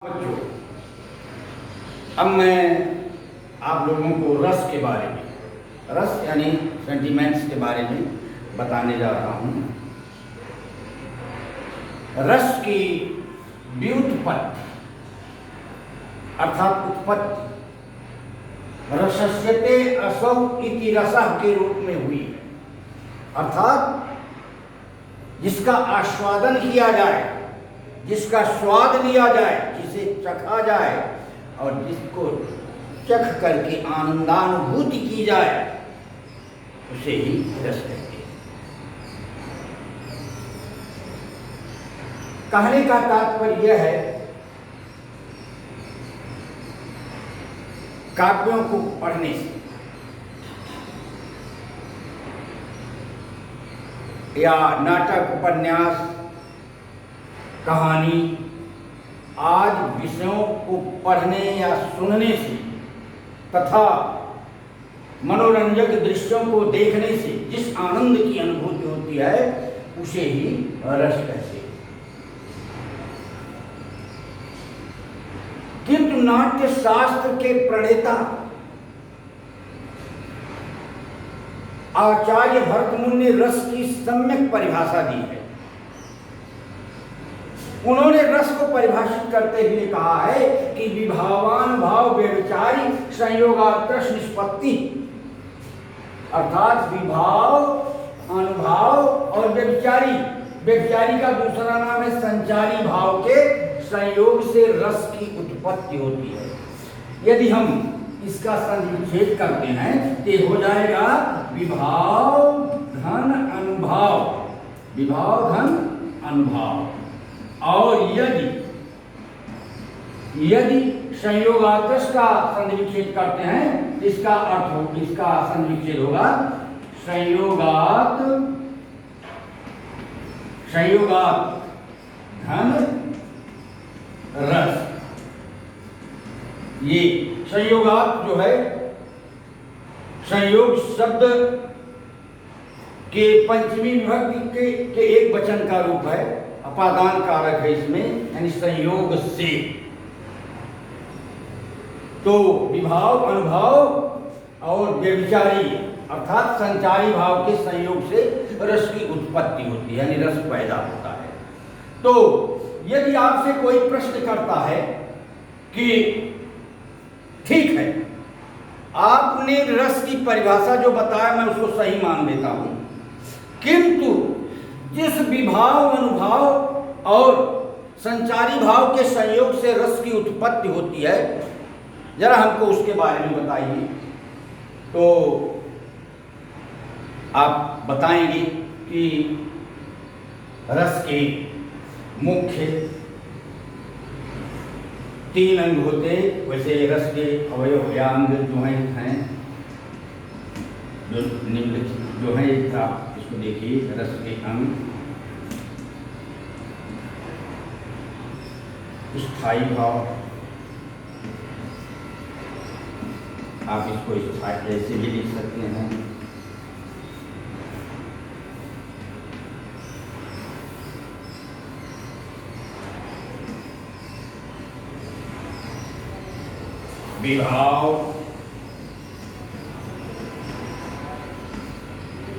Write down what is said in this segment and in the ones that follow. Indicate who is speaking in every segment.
Speaker 1: बच्चों, अब मैं आप लोगों को रस के बारे में, रस यानी सेंटिमेंट्स के बारे में बताने जा रहा हूँ। रस की व्युत्पत्ति अर्थात उत्पत्ति रसस्यते असौ इति रसः के रूप में हुई है, अर्थात जिसका आस्वादन किया जाए, जिसका स्वाद लिया जाए, जिसे चखा जाए और जिसको चख करके आनंदानुभूति की जाए, उसे ही रस कहते हैं। कहने का तात्पर्य यह है, काव्यों को पढ़ने से या नाटक, उपन्यास, कहानी आदि विषयों को पढ़ने या सुनने से तथा मनोरंजक दृश्यों को देखने से जिस आनंद की अनुभूति होती है, उसे ही रस कहते हैं। किंतु नाट्य शास्त्र के प्रणेता आचार्य भरतमुनि ने रस की सम्यक परिभाषा दी है। उन्होंने रस को परिभाषित करते हुए कहा है कि विभावान भाव व्यभिचारी संयोगात्मक निष्पत्ति, अर्थात विभाव, अनुभाव और व्यभिचारी, व्यभिचारी का दूसरा नाम है संचारी भाव के संयोग से रस की उत्पत्ति होती है। यदि हम इसका संक्षेप करते हैं तो हो जाएगा विभाव धन अनुभाव, विभाव धन अनुभाव। और यदि संयोगात्मक का संधिविच्छेद करते हैं, इसका अर्थ हो, इसका संधिविच्छेद होगा संयोगात धन रस। ये संयोगात जो है, संयोग शब्द के पंचमी विभक्ति के एक वचन का रूप है, अपादान कारक है इसमें, यानी संयोग से। तो विभाव, अनुभाव और व्यभिचारी अर्थात संचारी भाव के संयोग से रस की उत्पत्ति होती है, यानी रस पैदा होता है। तो यदि आपसे कोई प्रश्न करता है कि ठीक है, आपने रस की परिभाषा जो बताया मैं उसको सही मान लेता हूं, किंतु जिस विभाव, अनुभाव और संचारी भाव के संयोग से रस की उत्पत्ति होती है, जरा हमको उसके बारे में बताइए। तो आप बताएंगे कि रस के मुख्य 3 अंग होते, वैसे रस के अवयव या अंग जो हैं जो निम्नलिखित जो है, आप इसको देखिए, रस के अंग स्थायी भाव, आप इसको ऐसे भी लिख सकते हैं, विभाव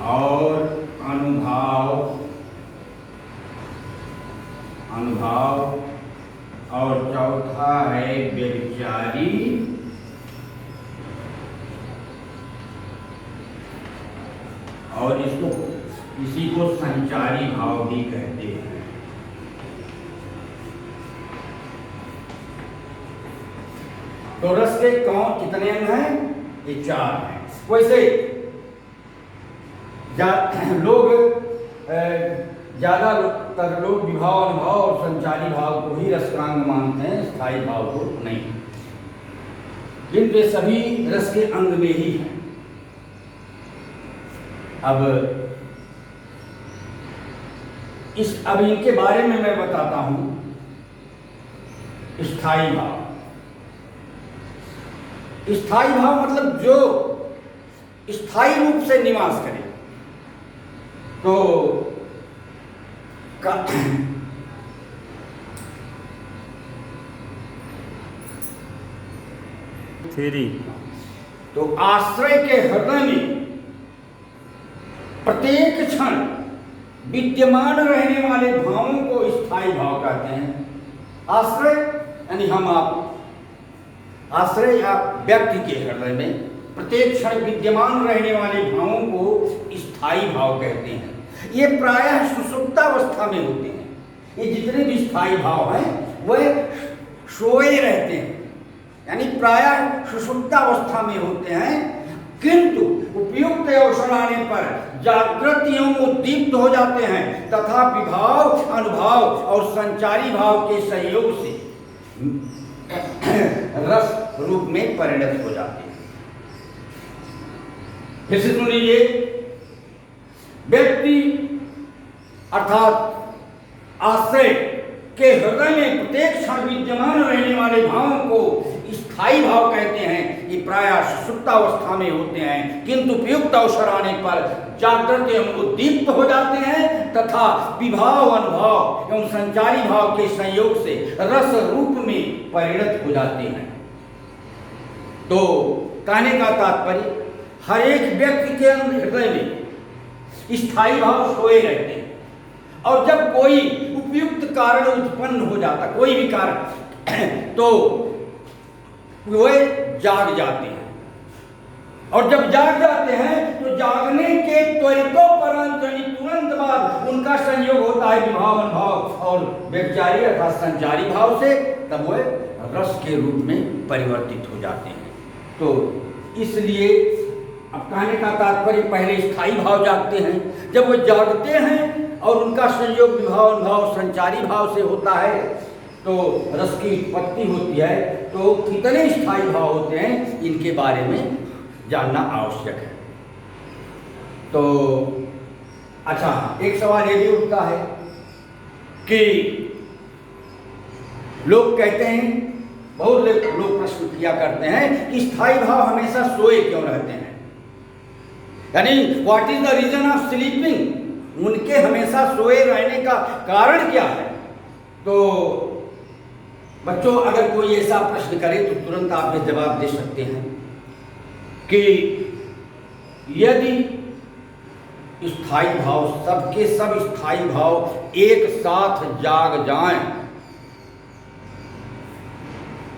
Speaker 1: और अनुभाव और चौथा है व्यभिचारी और इसी को संचारी भाव भी कहते हैं। तो रस के कौन कितने अंग हैं? ये 4 हैं। वैसे ज्यादातर लोग विभाव, अनुभाव और संचारी भाव को ही रस का अंग मानते हैं, स्थायी भाव को नहीं, किंतु वे सभी रस के अंग में ही हैं। अब इनके बारे में मैं बताता हूं। स्थायी भाव, स्थायी भाव मतलब जो स्थायी रूप से निवास करे। तो
Speaker 2: थ्री।
Speaker 1: तो आश्रय के हृदय में प्रत्येक क्षण विद्यमान रहने वाले भावों को स्थायी भाव कहते हैं। आश्रय यानी हम आप, आश्रय या व्यक्ति के हृदय में प्रत्येक क्षण विद्यमान रहने वाले भावों को स्थायी भाव कहते हैं। ये प्रायः सुषुप्तावस्था में होते हैं। ये जितने भी स्थायी भाव हैं वह सोए रहते हैं, यानी प्रायः सुषुप्तावस्था में होते हैं, किंतु उपयुक्त अवसर आने पर जागृत एवं उद्दीप्त हो जाते हैं तथा विभाव, अनुभाव और संचारी भाव के सहयोग से रस रूप में परिणत हो जाते हैं। फिर से सुन लीजिए, व्यक्ति अर्थात आश्रय के हृदय में प्रत्येक क्षण विद्यमान रहने वाले भावों को स्थायी भाव कहते हैं। ये प्रायः सुषुप्तावस्था में होते हैं, किंतु उपयुक्त अवसर आने पर जागृत एवं उद्दीप्त हो जाते हैं तथा विभाव, अनुभव एवं संचारी भाव के संयोग से रस रूप में परिणत हो जाते हैं। तो कहने का तात्पर्य, हर एक व्यक्ति के हृदय में स्थायी भाव सोए रहते हैं, और जब कोई उपयुक्त कारण उत्पन्न हो जाता, कोई भी कारण, तो वे जाग जाते हैं। और जब जाग जाते हैं तो जागने के त्वरितोपरांत यानी तुरंत बाद उनका संयोग होता है विभाव, अनुभव और व्यभिचारी अर्थात संचारी भाव से, तब वे रस के रूप में परिवर्तित हो जाते हैं। तो इसलिए अब कहने का तात्पर्य, पहले स्थायी भाव जागते हैं, जब वो जागते हैं और उनका संयोग विभाव, अनुभव, संचारी भाव से होता है तो रस की उत्पत्ति होती है। तो कितने स्थायी भाव होते हैं इनके बारे में जानना आवश्यक है। तो अच्छा, एक सवाल ये भी उठता है कि लोग कहते हैं, बहुत लोग प्रश्न किया करते हैं कि स्थायी भाव हमेशा सोए क्यों रहते हैं, यानी what is the reason of sleeping, उनके हमेशा सोए रहने का कारण क्या है। तो बच्चों, अगर कोई ऐसा प्रश्न करे तो तुरंत आप ये जवाब दे सकते हैं कि यदि स्थायी भाव, सबके सब स्थायी भाव एक साथ जाग जाएं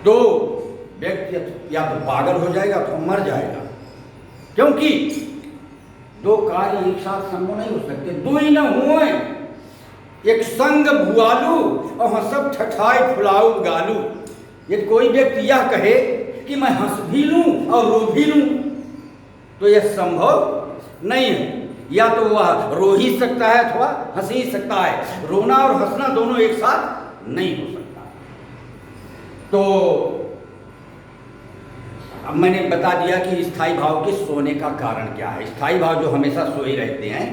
Speaker 1: तो व्यक्ति या तो पागल हो जाएगा तो मर जाएगा, क्योंकि दो कार्य एक साथ संभव नहीं हो सकते। दो ही न हुए, एक संग भुआलू और हंसब ठठाए फुलाऊ गालू। यदि कोई व्यक्ति यह कहे कि मैं हंस भी लूं और रो भी लूं तो यह संभव नहीं है। या तो वह रो ही सकता है अथवा हंस ही सकता है, रोना और हंसना दोनों एक साथ नहीं हो सकता। तो अब मैंने बता दिया कि स्थायी भाव के सोने का कारण क्या है। स्थायी भाव जो हमेशा सोए रहते हैं,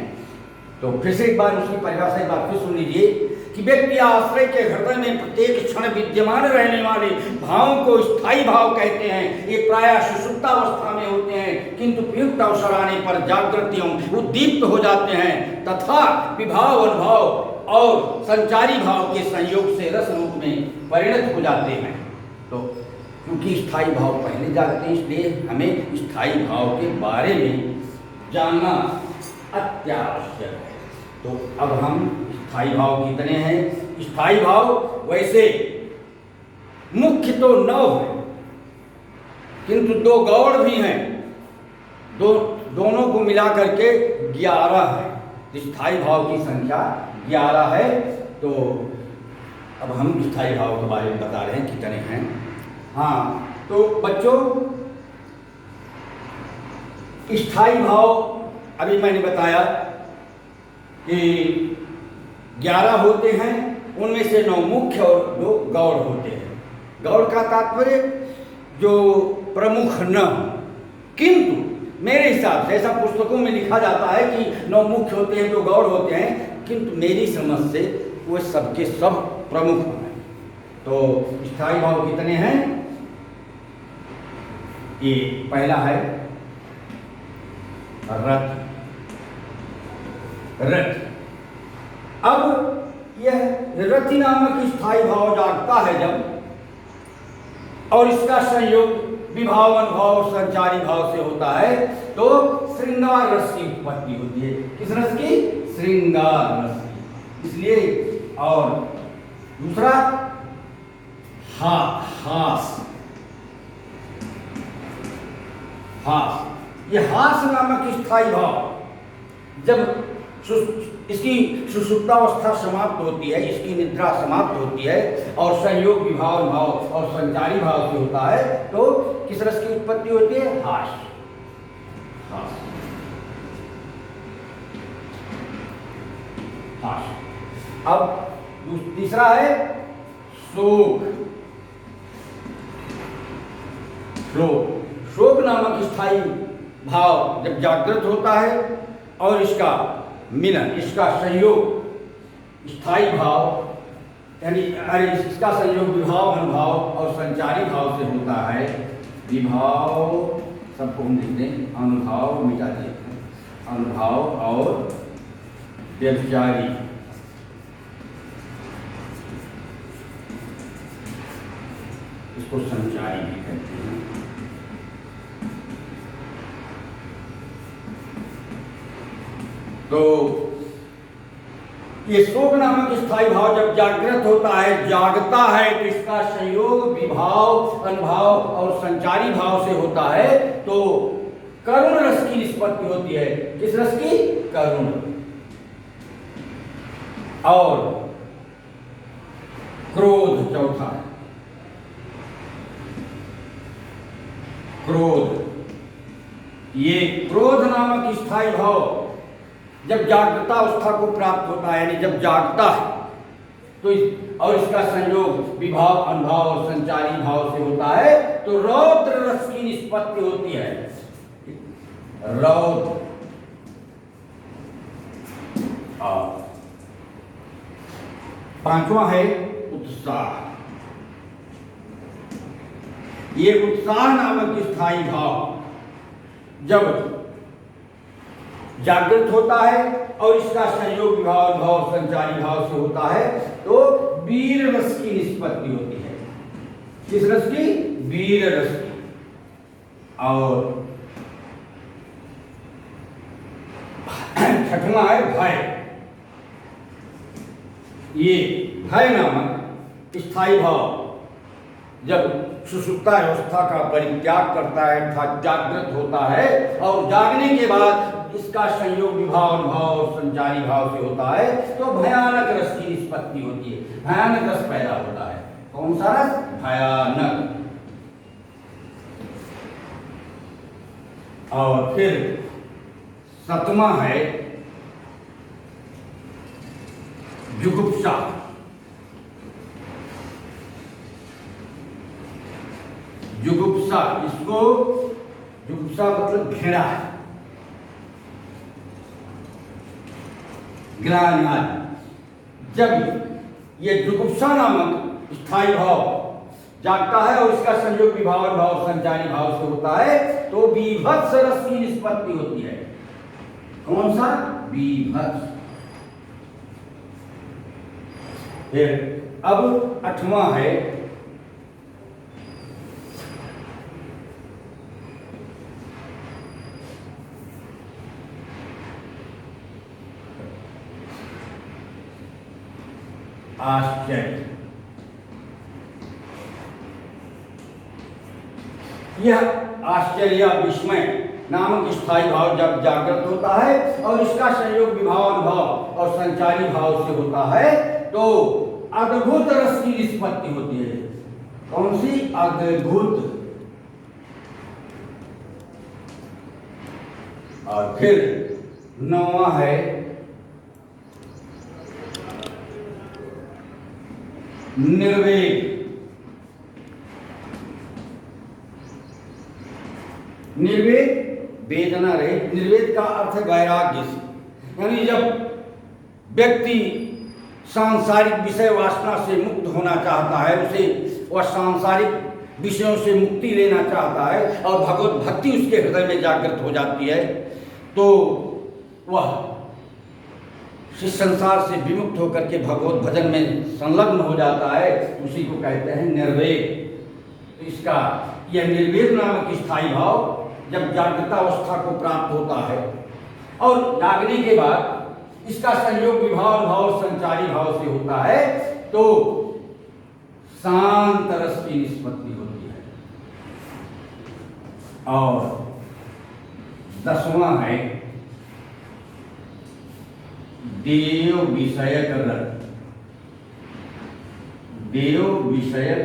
Speaker 1: तो फिर से एक बार उसकी परिभाषा एक बार फिर सुन लीजिए कि व्यक्ति आश्रय के हृदय में प्रत्येक क्षण विद्यमान रहने वाले भावों को स्थायी भाव कहते हैं। ये प्रायः सुषुप्तावस्था में होते हैं, किंतु उपयुक्त अवसर आने पर जागृत एवं उद्दीप्त हो जाते हैं तथा विभाव, अनुभव और संचारी भाव के संयोग से रस रूप में परिणत हो जाते हैं। तो क्योंकि स्थायी भाव पहले जागते हैं, इसलिए हमें स्थायी भाव के बारे में जानना अत्यावश्यक है। तो अब हम स्थायी भाव कितने हैं? स्थायी भाव वैसे मुख्य तो 9 है, किंतु 2 गौड़ भी हैं, दोनों को मिला करके 11 है। स्थायी भाव की संख्या 11 है। तो अब हम स्थायी भाव के बारे में बता रहे हैं कितने हैं। हाँ, तो बच्चों, स्थायी भाव अभी मैंने बताया कि 11 होते हैं, उनमें से 9 मुख्य और 2 गौड़ होते हैं। गौड़ का तात्पर्य जो प्रमुख न, किंतु मेरे हिसाब से ऐसा पुस्तकों में लिखा जाता है कि 9 मुख्य होते हैं, 2 गौड़ होते हैं, किंतु मेरी समझ से वो सबके सब प्रमुख हैं। तो स्थायी भाव कितने हैं? ये पहला है रथ। अब यह रति नामक स्थायी भाव जागता है जब, और इसका संयोग विभाव अनुभव संचारी भाव से होता है तो श्रृंगार रस की उत्पत्ति होती है। किस रस की? श्रृंगार रस की। इसलिए और दूसरा हास। ये हास नामक स्थायी भाव जब इसकी सुषुप्तावस्था समाप्त होती है, इसकी निद्रा समाप्त होती है और संयोग विभाव भाव और संचारी भाव से होता है तो किस रस की उत्पत्ति होती है? हास। अब तीसरा है शोक। शोक नामक स्थायी भाव जब जागृत होता है और इसका मिलन, इसका संयोग स्थायी भाव यानी इसका संयोग विभाव अनुभाव और संचारी भाव से होता है। विभाव सबको हम लिख दें, अनुभाव मिटा देते हैं, अनुभाव और व्यभिचारी इसको संचारी भी कहते हैं। तो ये शोक नामक स्थायी भाव जब जागृत होता है, जागता है तो इसका संयोग विभाव अनुभाव और संचारी भाव से होता है तो करुण रस की निष्पत्ति होती है। किस रस की? करुण। और क्रोध चौथा है। क्रोध, ये क्रोध नामक स्थायी भाव जब जागृता अवस्था को प्राप्त होता है यानी जब जागता है तो और इसका संयोग विभाव अनुभाव और संचारी भाव से होता है तो रौद्र रस की निष्पत्ति होती है। रौद्र। पांचवा है उत्साह। ये उत्साह नामक स्थायी भाव जब जागृत होता है और इसका संयोग विभाव भाव संचारी भाव से होता है तो वीर रस की निष्पत्ति होती है। किस रस की? वीर रस की। और छठवां है भय। ये भय नामक स्थायी भाव जब सुषुप्ता अवस्था का परित्याग करता है अर्थात जागृत होता है और जागने के बाद इसका संयोग विभाव अनुभाव और संचारी भाव से होता है तो भयानक रस की निष्पत्ति होती है। भयानक रस पैदा होता है। कौन सा रस? भयानक। और फिर सतमा है जुगुप्सा। जुगुप्सा, इसको जुगुप्सा मतलब घृणा है, ग्लानि। जब ये जुगुप्सा नामक स्थायी भाव जागता है और इसका संयोग विभाव भाव संचारी भाव से होता है तो बीभत्स रस की निष्पत्ति होती है। कौन सा? बीभत्स। फिर अब आठवां है आश्चर्य। यह आश्चर्य विस्मय नामक स्थायी भाव जब जागृत होता है और इसका संयोग विभाव अनुभाव और संचारी भाव से होता है तो अद्भुत रस की निष्पत्ति होती है। कौन सी? अद्भुत। और फिर नौवां है निर्वेद। निर्वेद वेदना रहित। निर्वेद का अर्थ है वैराग्य से, यानी जब व्यक्ति सांसारिक विषय वासना से मुक्त होना चाहता है, उसे वह सांसारिक विषयों से मुक्ति लेना चाहता है और भगवत भक्ति उसके हृदय में जागृत हो जाती है तो वह इस संसार से विमुक्त होकर के भगवत भजन में संलग्न हो जाता है। उसी को कहते हैं निर्वेद। तो इसका यह निर्वेद नामक स्थायी भाव जब जागृतावस्था को प्राप्त होता है और जागने के बाद इसका संयोग विभाव भाव संचारी भाव से होता है तो शांत रस की निष्पत्ति होती है। और 10वां है देव विषयक रस। देव विषयक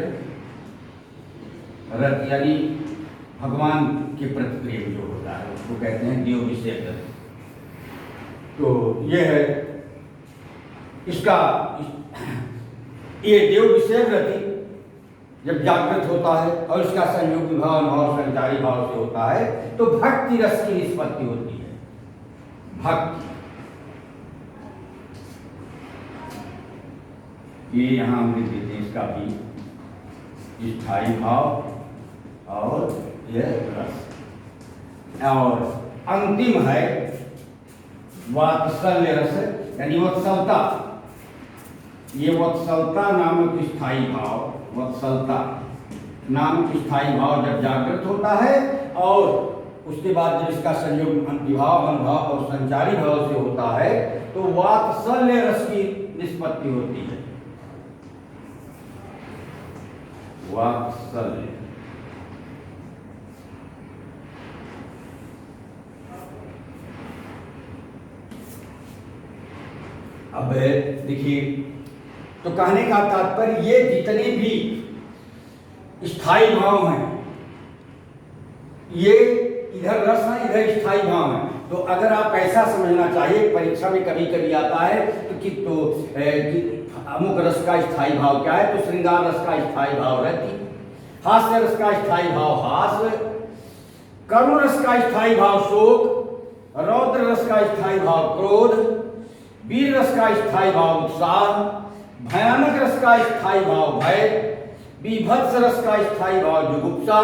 Speaker 1: रस यानी भगवान के प्रति प्रेम जो होता है उसको कहते हैं देव विषयक रस। तो यह है इसका ये देव विषयक रति जब जागृत होता है और इसका संयोग विभाव भाव संचारी भाव से होता है तो भक्ति रस की निष्पत्ति होती है। भक्ति ये यहाँ हमने देते हैं इसका भी स्थायी भाव और यह रस। और अंतिम है वात्सल्य रस यानी वत्सलता। ये वत्सलता नामक स्थायी भाव, वत्सलता नामक स्थायी भाव जब जागृत होता है और उसके बाद जब इसका संयोग विभाव अनुभाव और संचारी भाव से होता है तो वात्सल्य रस की निष्पत्ति होती है। वात्सल्य अब देखिए तो कहने का तात्पर्य ये जितने भी स्थायी भाव हैं ये इधर रस है इधर स्थायी भाव है। तो अगर आप ऐसा समझना चाहिए परीक्षा में कभी कभी आता है तो अमुक रस का स्थायी भाव क्या है तो श्रृंगार रस का स्थायी भाव रहती, हास्य रस का स्थायी भाव हास्य, करुण रस का स्थायी भाव शोक, रौद्र रस का स्थायी भाव क्रोध, वीर रस का स्थायी भाव उत्साह, भयानक रस का स्थायी भाव भय, बीभत्स रस का स्थायी भाव जुगुप्सा,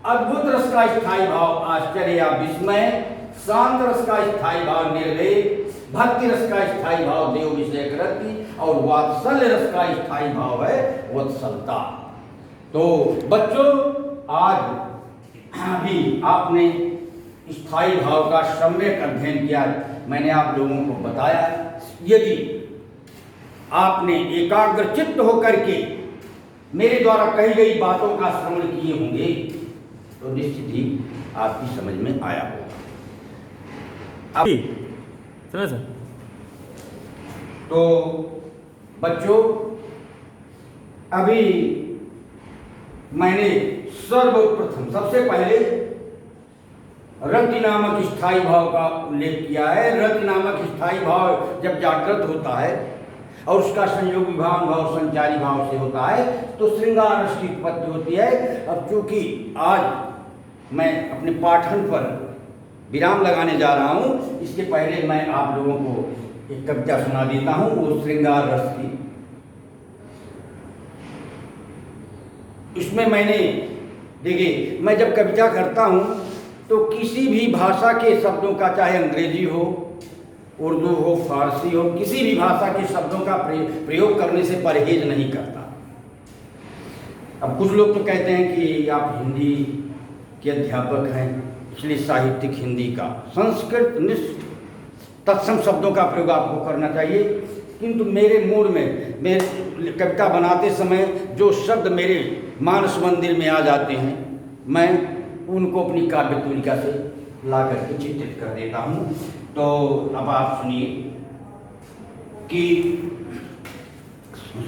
Speaker 1: अद्भुत रस का स्थायी भाव आश्चर्य या विस्मय, शांत रस का स्थायी भाव निर्वेद, भक्ति रस का स्थायी भाव देव विषयक रति और वात्सल्य रस का स्थायी भाव है वत्सलता। तो बच्चों आज अभी आपने स्थायी भाव का सम्यक अध्ययन किया। मैंने आप लोगों को बताया यदि आपने एकाग्र चित्त होकर के मेरे द्वारा कही गई बातों का श्रवण किए होंगे तो निश्चित ही आपकी समझ में आया होगा।
Speaker 2: चलो सर।
Speaker 1: तो बच्चों अभी मैंने सर्वप्रथम सबसे पहले रति नामक स्थायी भाव का उल्लेख किया है। रति नामक स्थायी भाव जब जागृत होता है और उसका संयोग विभाव भाव संचारी भाव से होता है तो श्रृंगार रस की उत्पत्ति होती है। अब चूंकि आज मैं अपने पाठन पर विराम लगाने जा रहा हूं इसके पहले मैं आप लोगों को एक कविता सुना देता हूं वो श्रृंगार रस की। इसमें मैंने देखिए मैं जब कविता करता हूं तो किसी भी भाषा के शब्दों का चाहे अंग्रेजी हो उर्दू हो फारसी हो किसी भी भाषा के शब्दों का प्रयोग करने से परहेज नहीं करता। अब कुछ लोग तो कहते हैं कि आप हिंदी के अध्यापक हैं इसलिए साहित्यिक हिंदी का संस्कृत तत्सम शब्दों का प्रयोग आपको करना चाहिए। किंतु मेरे मूड में मेरे कविता बनाते समय जो शब्द मेरे मानस मंदिर में आ जाते हैं मैं उनको अपनी काव्य तुलिका से ला करके चित्रित कर देता हूँ। तो अब आप सुनिए कि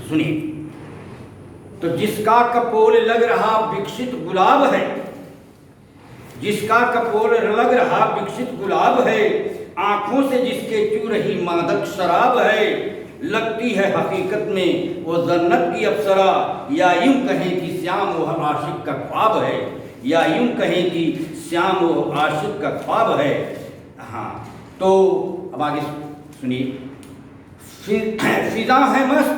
Speaker 1: सुनिए तो जिसका कपोल लग रहा विकसित गुलाब है, जिसका कपोल लग रहा विकसित गुलाब है, आंखों से जिसके चू रही मादक शराब है, लगती है हकीकत में वो जन्नत की अप्सरा, या यूं कहें कि श्याम वो आशिक का ख्वाब है, या यूं कहें कि श्याम वो आशिक का ख्वाब है। हाँ तो अब आगे सुनिए। फिजा है मस्त।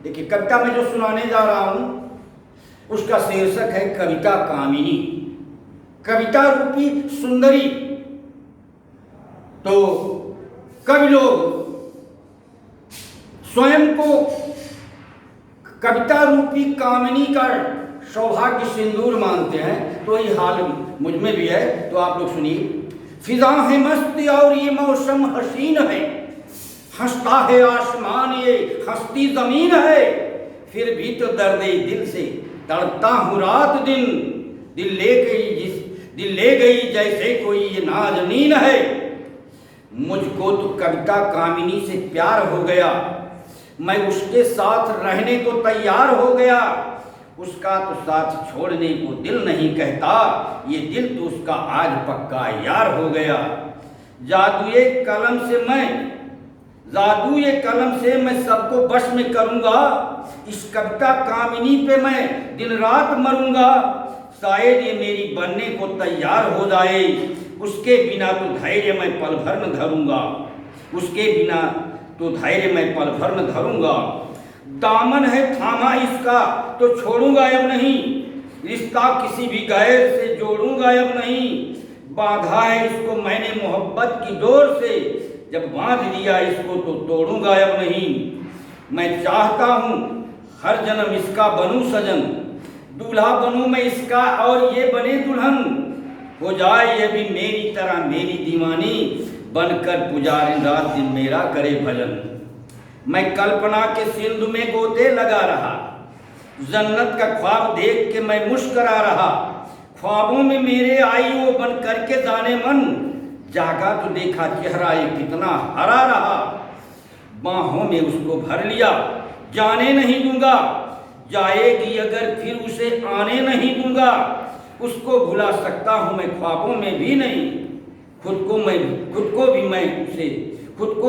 Speaker 1: देखिए कविता में जो सुनाने जा रहा हूं उसका शीर्षक है कविता कामिनी, कविता रूपी सुंदरी। तो कवि लोग स्वयं को कविता रूपी कामिनी का सौभाग्य सिंदूर मानते हैं, तो ये हाल मुझ में भी है। तो आप लोग सुनिए। फिजा है मस्ती और ये मौसम हसीन है, हंसता है आसमान ये हंसती जमीन है, फिर भी तो दर्दे दिल से तड़पता हूँ रात दिन, दिल ले गई जैसे कोई ये नाज़नीन है। मुझको तो कविता कामिनी से प्यार हो गया, मैं उसके साथ रहने को तैयार हो गया, उसका तो साथ छोड़ने को दिल नहीं कहता, ये दिल तो उसका आज पक्का यार हो गया। जादुए कलम से मैं सबको वश में करूंगा, इस कविता कामिनी पे मैं दिन रात मरूंगा, शायद ये मेरी बनने को तैयार हो जाए, उसके बिना तो धैर्य मैं पल भर न धरूंगा, उसके बिना तो धैर्य मैं पल भर न धरूंगा। दामन है थामा इसका तो छोड़ूंगा अब नहीं, रिश्ता किसी भी गैर से जोड़ूंगा अब नहीं, बांधा है इसको मैंने मोहब्बत की डोर से, जब बांध लिया इसको तो तोड़ूंगा अब नहीं। मैं चाहता हूँ हर जन्म इसका बनूं सजन, दूल्हा बनूं मैं इसका और ये बने दुल्हन, हो जाए ये भी मेरी तरह मेरी दीवानी, बनकर पुजारी रात दिन मेरा करे भजन। मैं कल्पना के सिंधु में गोते लगा रहा, जन्नत का ख्वाब देख के मैं मुस्करा रहा, ख्वाबों में मेरे आई वो बन करके जाने मन, जागा तो देखा चेहरा ये कितना हरा रहा, बाहों में उसको भर लिया जाने नहीं दूंगा, जाएगी अगर फिर उसे आने नहीं दूंगा, उसको भुला सकता हूँ मैं ख्वाबों में भी नहीं, खुद को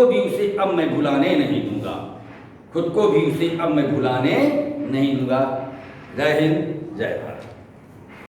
Speaker 1: भी उसे अब मैं भुलाने नहीं दूंगा, खुद को भी उसे अब मैं भुलाने नहीं दूंगा। जय हिंद, जय भारत।